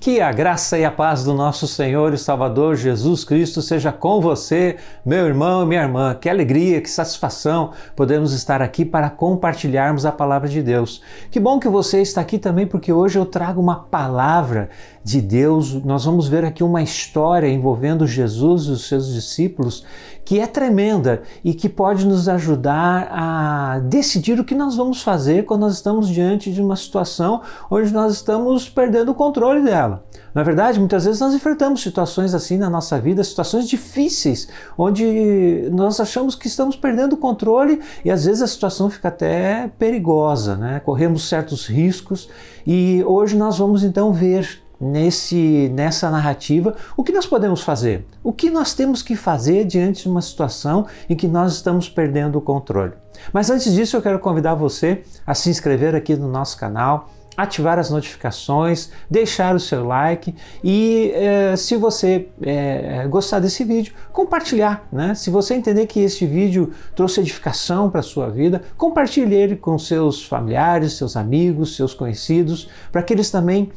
Que a graça e a paz do nosso Senhor e Salvador Jesus Cristo seja com você, meu irmão e minha irmã. Que alegria, que satisfação podermos estar aqui para compartilharmos a palavra de Deus. Que bom que você está aqui também, porque hoje eu trago uma palavra de Deus. Nós vamos ver aqui uma história envolvendo Jesus e os seus discípulos que é tremenda e que pode nos ajudar a decidir o que nós vamos fazer quando nós estamos diante de uma situação onde nós estamos perdendo o controle dela. Na verdade, muitas vezes nós enfrentamos situações assim na nossa vida, situações difíceis, onde nós achamos que estamos perdendo o controle e às vezes a situação fica até perigosa, né? Corremos certos riscos e hoje nós vamos então ver nessa narrativa o que nós podemos fazer, o que nós temos que fazer diante de uma situação em que nós estamos perdendo o controle. Mas antes disso eu quero convidar você a se inscrever aqui no nosso canal, ativar as notificações, deixar o seu like e se você gostar desse vídeo, compartilhar, né? Se você entender que este vídeo trouxe edificação para a sua vida, compartilhe ele com seus familiares, seus amigos, seus conhecidos, para que eles também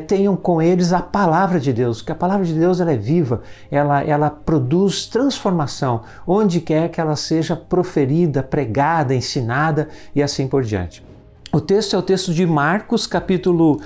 tenham com eles a palavra de Deus, porque a palavra de Deus ela é viva, ela produz transformação, onde quer que ela seja proferida, pregada, ensinada e assim por diante. O texto é o texto de Marcos, capítulo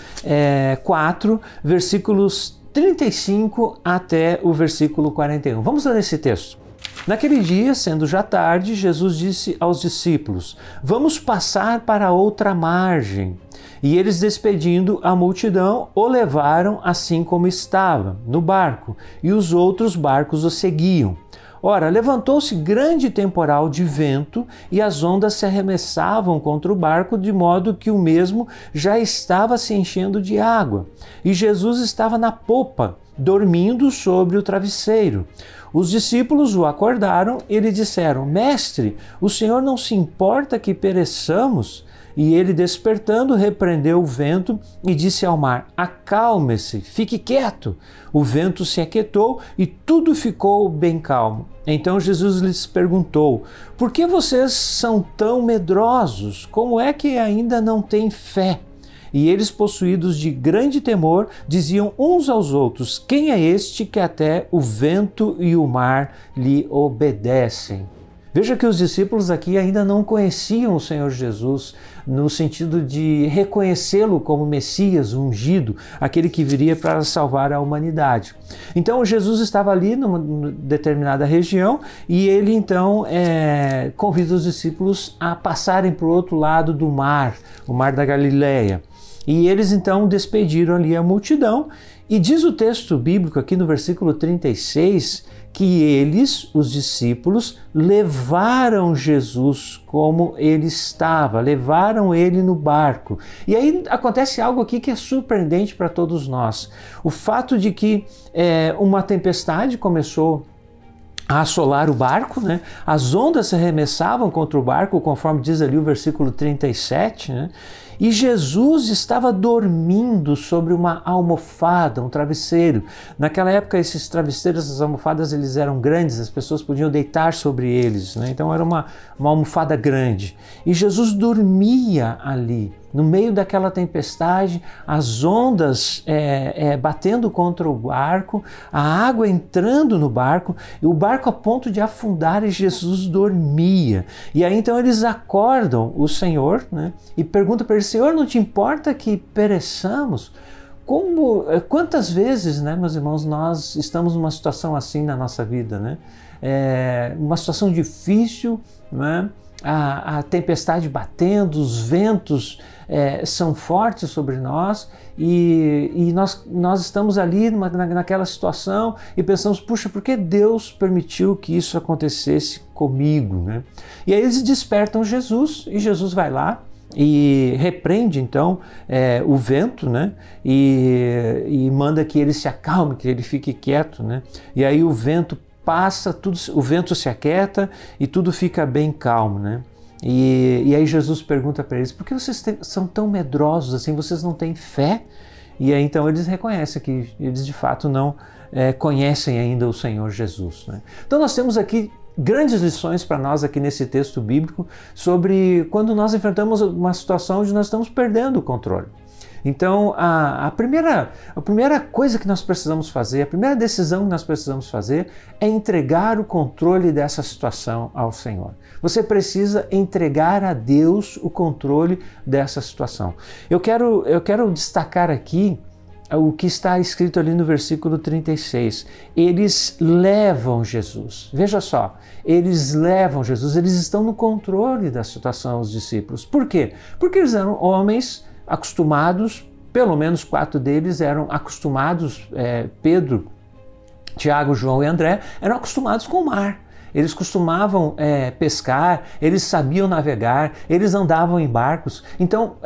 4, versículos 35 até o versículo 41. Vamos ler esse texto. Naquele dia, sendo já tarde, Jesus disse aos discípulos: "Vamos passar para outra margem." E eles, despedindo a multidão, o levaram assim como estava, no barco, e os outros barcos o seguiam. Ora, levantou-se grande temporal de vento e as ondas se arremessavam contra o barco, de modo que o mesmo já estava se enchendo de água. E Jesus estava na popa, dormindo sobre o travesseiro. Os discípulos o acordaram e lhe disseram: "Mestre, o Senhor não se importa que pereçamos?" E ele, despertando, repreendeu o vento e disse ao mar: "Acalme-se, fique quieto." O vento se aquietou e tudo ficou bem calmo. Então Jesus lhes perguntou: "Por que vocês são tão medrosos? Como é que ainda não têm fé?" E eles, possuídos de grande temor, diziam uns aos outros: "Quem é este que até o vento e o mar lhe obedecem?" Veja que os discípulos aqui ainda não conheciam o Senhor Jesus no sentido de reconhecê-lo como Messias, ungido, aquele que viria para salvar a humanidade. Então Jesus estava ali numa determinada região e ele então convida os discípulos a passarem para o outro lado do mar, o mar da Galileia. E eles então despediram ali a multidão e diz o texto bíblico aqui no versículo 36 que eles, os discípulos, levaram Jesus como ele estava, levaram ele no barco. E aí acontece algo aqui que é surpreendente para todos nós. O fato de que uma tempestade começou a assolar o barco, né? As ondas se arremessavam contra o barco, conforme diz ali o versículo 37, né? E Jesus estava dormindo sobre uma almofada, um travesseiro. Naquela época, esses travesseiros, essas almofadas, eles eram grandes, as pessoas podiam deitar sobre eles, né? Então era uma almofada grande. E Jesus dormia ali, no meio daquela tempestade, as ondas batendo contra o barco, a água entrando no barco, e o barco a ponto de afundar, e Jesus dormia. E aí então eles acordam o Senhor, né, e perguntam para ele: "Senhor, não te importa que pereçamos?" Quantas vezes, né, meus irmãos, nós estamos numa situação assim na nossa vida, né? Uma situação difícil, né? A tempestade batendo, os ventos são fortes sobre nós e nós estamos ali naquela situação e pensamos: puxa, por que Deus permitiu que isso acontecesse comigo, né? E aí eles despertam Jesus e Jesus vai lá e repreende então o vento, né? E manda que ele se acalme, que ele fique quieto, né? E aí o vento passa, o vento se aquieta e tudo fica bem calmo, né? E aí Jesus pergunta para eles: "Por que vocês são tão medrosos assim? Vocês não têm fé?" E aí então eles reconhecem que eles de fato não conhecem ainda o Senhor Jesus, né? Então nós temos aqui grandes lições para nós aqui nesse texto bíblico sobre quando nós enfrentamos uma situação onde nós estamos perdendo o controle. Então, a primeira coisa que nós precisamos fazer, a primeira decisão que nós precisamos fazer é entregar o controle dessa situação ao Senhor. Você precisa entregar a Deus o controle dessa situação. Eu quero destacar aqui o que está escrito ali no versículo 36. Eles levam Jesus. Veja só, eles levam Jesus, eles estão no controle da situação, os discípulos. Por quê? Porque eles eram homens acostumados, pelo menos 4 deles eram acostumados, Pedro, Tiago, João e André, eram acostumados com o mar. Eles costumavam pescar, eles sabiam navegar, eles andavam em barcos. Então,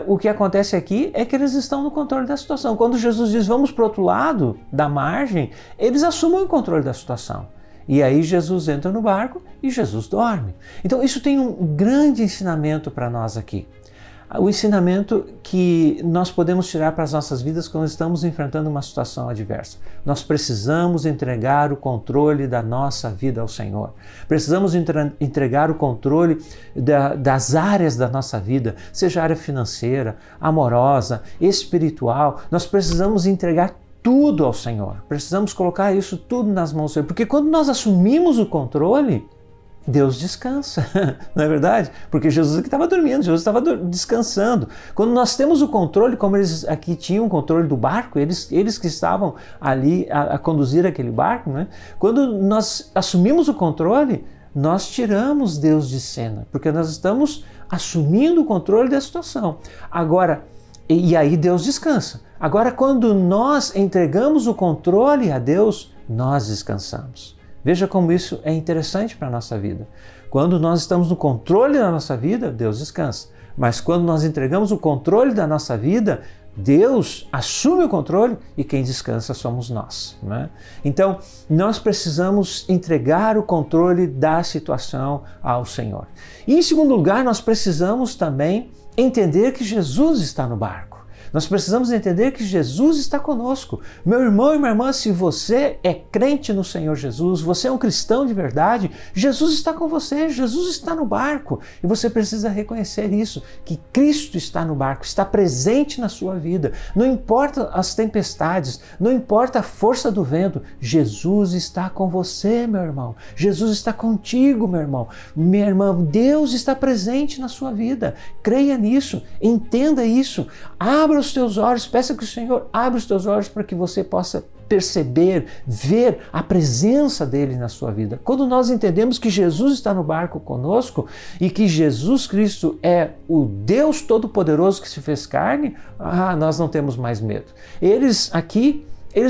o que acontece aqui é que eles estão no controle da situação. Quando Jesus diz, vamos para o outro lado da margem, eles assumem o controle da situação. E aí Jesus entra no barco e Jesus dorme. Então, isso tem um grande ensinamento para nós aqui. O ensinamento que nós podemos tirar para as nossas vidas quando estamos enfrentando uma situação adversa. Nós precisamos entregar o controle da nossa vida ao Senhor. Precisamos entregar o controle das áreas da nossa vida, seja a área financeira, amorosa, espiritual. Nós precisamos entregar tudo ao Senhor. Precisamos colocar isso tudo nas mãos do Senhor. Porque quando nós assumimos o controle, Deus descansa, não é verdade? Porque Jesus aqui estava dormindo, Jesus estava descansando. Quando nós temos o controle, como eles aqui tinham o controle do barco, eles que estavam ali a conduzir aquele barco, né? Quando nós assumimos o controle, nós tiramos Deus de cena, porque nós estamos assumindo o controle da situação. Agora, e aí Deus descansa. Agora, quando nós entregamos o controle a Deus, nós descansamos. Veja como isso é interessante para a nossa vida. Quando nós estamos no controle da nossa vida, Deus descansa. Mas quando nós entregamos o controle da nossa vida, Deus assume o controle e quem descansa somos nós, né? Então, nós precisamos entregar o controle da situação ao Senhor. E em segundo lugar, nós precisamos também entender que Jesus está no barco. Nós precisamos entender que Jesus está conosco. Meu irmão e minha irmã, se você é crente no Senhor Jesus, você é um cristão de verdade, Jesus está com você, Jesus está no barco. E você precisa reconhecer isso, que Cristo está no barco, está presente na sua vida. Não importa as tempestades, não importa a força do vento, Jesus está com você, meu irmão. Jesus está contigo, meu irmão. Minha irmã, Deus está presente na sua vida. Creia nisso, entenda isso, abra os teus olhos, peça que o Senhor abra os teus olhos para que você possa perceber, ver a presença dele na sua vida. Quando nós entendemos que Jesus está no barco conosco e que Jesus Cristo é o Deus Todo-Poderoso que se fez carne, nós não temos mais medo. Eles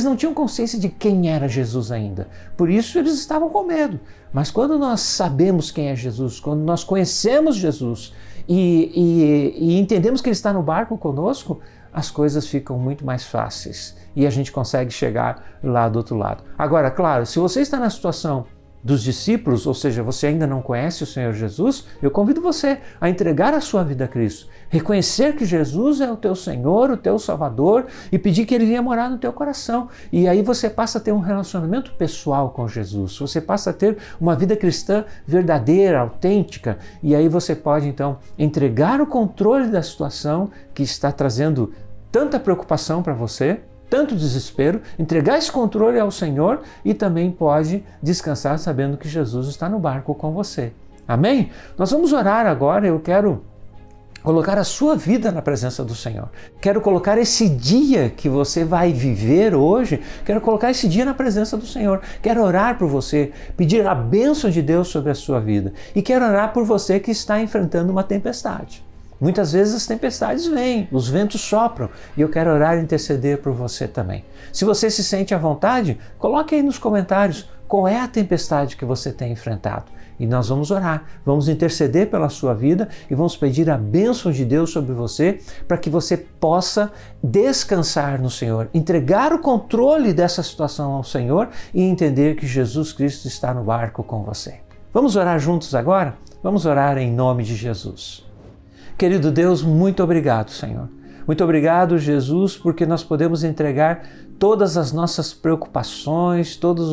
não tinham consciência de quem era Jesus ainda, por isso eles estavam com medo. Mas quando nós sabemos quem é Jesus, quando nós conhecemos Jesus e entendemos que Ele está no barco conosco, as coisas ficam muito mais fáceis e a gente consegue chegar lá do outro lado. Agora, claro, se você está na situação dos discípulos, ou seja, você ainda não conhece o Senhor Jesus, eu convido você a entregar a sua vida a Cristo, reconhecer que Jesus é o teu Senhor, o teu Salvador e pedir que Ele venha morar no teu coração. E aí você passa a ter um relacionamento pessoal com Jesus, você passa a ter uma vida cristã verdadeira, autêntica, e aí você pode então entregar o controle da situação que está trazendo tanta preocupação para você, tanto desespero, entregar esse controle ao Senhor e também pode descansar sabendo que Jesus está no barco com você. Amém? Nós vamos orar agora. Eu quero colocar a sua vida na presença do Senhor. Quero colocar esse dia que você vai viver hoje, quero colocar esse dia na presença do Senhor. Quero orar por você, pedir a bênção de Deus sobre a sua vida. E quero orar por você que está enfrentando uma tempestade. Muitas vezes as tempestades vêm, os ventos sopram e eu quero orar e interceder por você também. Se você se sente à vontade, coloque aí nos comentários qual é a tempestade que você tem enfrentado. E nós vamos orar, vamos interceder pela sua vida e vamos pedir a bênção de Deus sobre você para que você possa descansar no Senhor, entregar o controle dessa situação ao Senhor e entender que Jesus Cristo está no barco com você. Vamos orar juntos agora? Vamos orar em nome de Jesus. Querido Deus, muito obrigado, Senhor. Muito obrigado, Jesus, porque nós podemos entregar todas as nossas preocupações, todos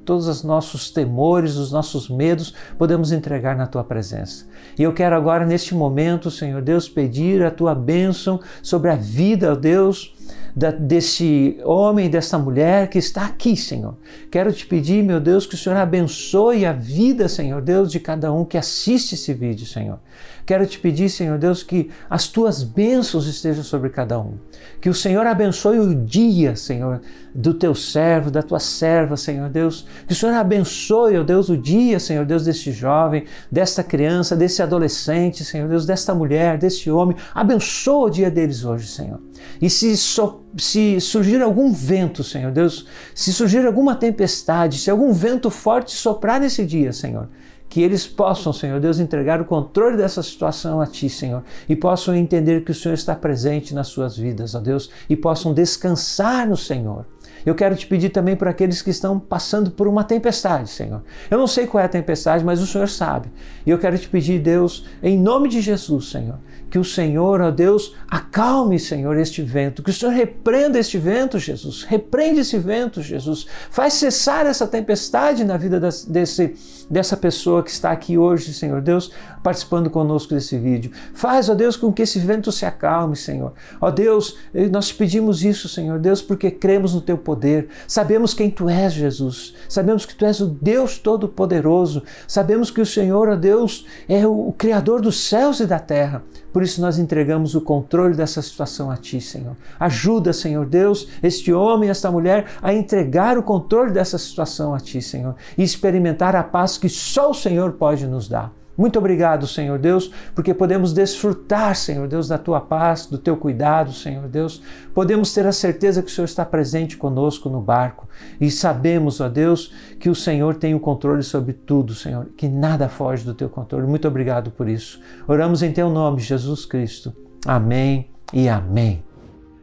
os nossos temores, os nossos medos, podemos entregar na Tua presença. E eu quero agora, neste momento, Senhor Deus, pedir a Tua bênção sobre a vida, ó Deus, desse homem, dessa mulher que está aqui, Senhor. Quero te pedir, meu Deus, que o Senhor abençoe a vida, Senhor Deus, de cada um que assiste esse vídeo, Senhor. Quero te pedir, Senhor Deus, que as Tuas bênçãos estejam sobre cada um. Que o Senhor abençoe o dia, Senhor, do Teu servo, da Tua serva, Senhor Deus. Que o Senhor abençoe, ó Deus, o dia, Senhor Deus, deste jovem, desta criança, desse adolescente, Senhor Deus, desta mulher, deste homem. Abençoa o dia deles hoje, Senhor. E se surgir algum vento, Senhor Deus, se surgir alguma tempestade, se algum vento forte soprar nesse dia, Senhor, que eles possam, Senhor Deus, entregar o controle dessa situação a Ti, Senhor, e possam entender que o Senhor está presente nas suas vidas, ó Deus, e possam descansar no Senhor. Eu quero te pedir também por aqueles que estão passando por uma tempestade, Senhor. Eu não sei qual é a tempestade, mas o Senhor sabe. E eu quero te pedir, Deus, em nome de Jesus, Senhor, que o Senhor, ó Deus, acalme, Senhor, este vento, que o Senhor repreenda este vento, Jesus. Repreende esse vento, Jesus. Faz cessar essa tempestade na vida dessa pessoa que está aqui hoje, Senhor Deus, participando conosco desse vídeo. Faz, ó Deus, com que esse vento se acalme, Senhor. Ó Deus, nós te pedimos isso, Senhor Deus, porque cremos no Teu poder. Sabemos quem Tu és, Jesus. Sabemos que Tu és o Deus Todo-Poderoso. Sabemos que o Senhor, ó Deus, é o Criador dos céus e da terra. Por isso nós entregamos o controle dessa situação a Ti, Senhor. Ajuda, Senhor Deus, este homem, esta mulher, a entregar o controle dessa situação a Ti, Senhor, e experimentar a paz que só o Senhor pode nos dar. Muito obrigado, Senhor Deus, porque podemos desfrutar, Senhor Deus, da Tua paz, do Teu cuidado, Senhor Deus. Podemos ter a certeza que o Senhor está presente conosco no barco. E sabemos, ó Deus, que o Senhor tem o controle sobre tudo, Senhor, que nada foge do Teu controle. Muito obrigado por isso. Oramos em Teu nome, Jesus Cristo. Amém e amém.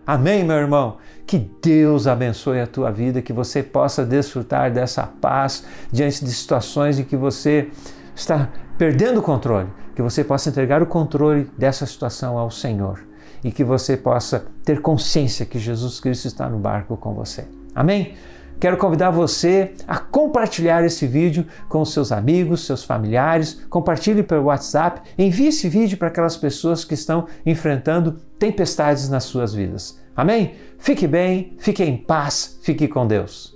Amém, meu irmão? Que Deus abençoe a tua vida, que você possa desfrutar dessa paz diante de situações em que você está perdendo o controle, que você possa entregar o controle dessa situação ao Senhor e que você possa ter consciência que Jesus Cristo está no barco com você. Amém? Quero convidar você a compartilhar esse vídeo com os seus amigos, seus familiares, compartilhe pelo WhatsApp, envie esse vídeo para aquelas pessoas que estão enfrentando tempestades nas suas vidas. Amém? Fique bem, fique em paz, fique com Deus.